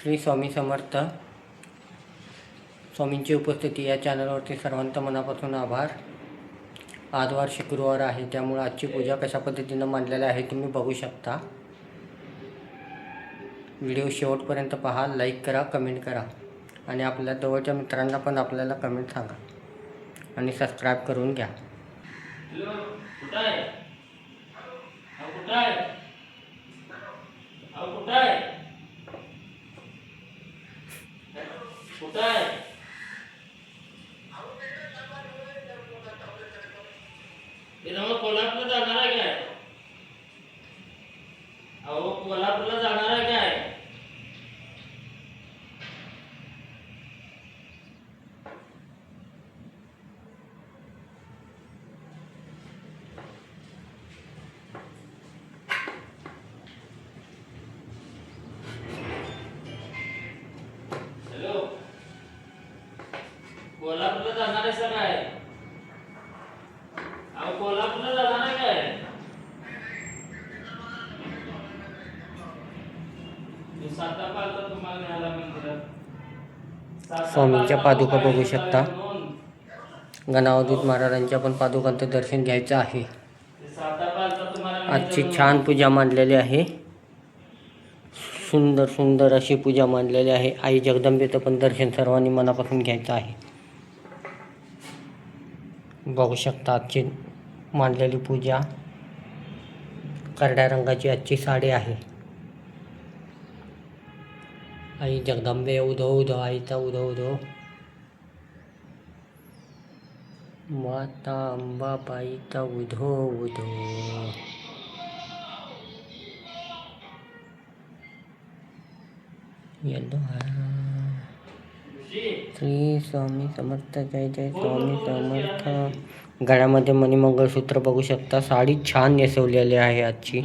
श्री स्वामी समर्थ. स्वामींची उपस्थिती या चॅनलवरती सर्वांचं मनापासून आभार. आज वार शुक्रवार आहे, त्यामुळे आजची पूजा कशा पद्धतीनं मांडलेली आहे तुम्ही बघू शकता. व्हिडिओ शेवटपर्यंत पहा, लाईक करा, कमेंट करा आणि आपल्या जवळच्या मित्रांना पण आपल्याला कमेंट सांगा आणि सबस्क्राईब करून घ्या. कोल्हापूरला जाणार आहे काय? अहो कोल्हापूरला जाणार आहे काय? हॅलो, कोल्हापूरला जाणार आहे सर काय? अहो कोल्हापूरला जाणार आहे काय? मी साता पालता तुम्हाला न्यायला मंदिरात. स्वामींच्या पादुका बघू शकता. गणावधूत महाराजांच्या पण पादुकांचं दर्शन घ्यायचं आहे. आजची छान पूजा मांडलेली आहे. सुंदर सुंदर अशी पूजा मांडलेली आहे. आई जगदंबेचं पण दर्शन सर्वांनी मनापासून घ्यायचं आहे. बघू शकता आजची मांडलेली पूजा. करड्या रंगाची आजची साडी आहे. आई जगदंबे उधो उधो, आईचा उधो उधो. माता अंबाबाईचा उधो उधो. श्री स्वामी समर्थ. जय जय स्वामी समर्थ. गळ्यामध्ये मणिमंगळसूत्र बघू शकता. साडी छान नेसवलेली आहे आजची.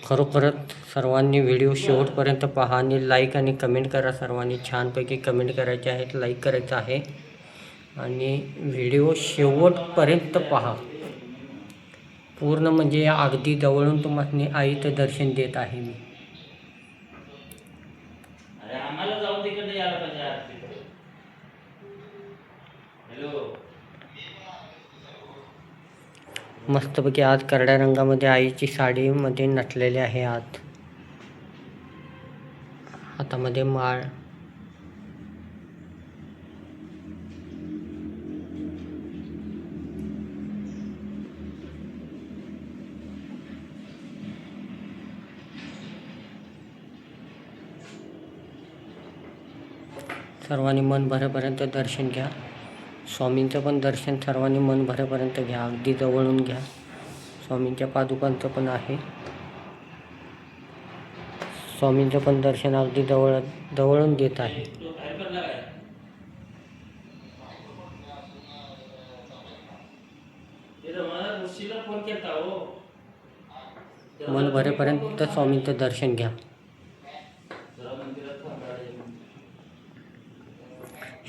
खरोखरच सर्वांनी व्हिडिओ शेवटपर्यंत पहा आणि लाईक आणि कमेंट करा. सर्वांनी छानपैकी कमेंट करायचे आहेत, लाईक करायचं आहे आणि व्हिडिओ शेवटपर्यंत पहा पूर्ण. म्हणजे अगदी जवळून तुम्हाला आईचं दर्शन देत आहे मी. आम्हाला जाऊन तिकडे यायला पाहिजे आरतीकडे. हॅलो, मस्तपैकी आज करड्या रंगामध्ये आईची साडीमध्ये नटलेली आहे. आत हातामध्ये माळ. सर्वांनी मन भरेपर्यंत दर्शन घ्या. स्वामींचं पण दर्शन सर्वांनी मन भरेपर्यंत घ्या. अगदी जवळून घ्या. स्वामींच्या पादुकांचं पण आहे. स्वामींचं पण दर्शन अगदी जवळून देत आहे. मन भरेपर्यंत स्वामींचं दर्शन घ्या.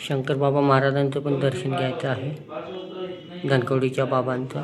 शंकर बाबा महाराजांचं पण दर्शन घ्यायचं आहे. धनकवडीच्या बाबांचं.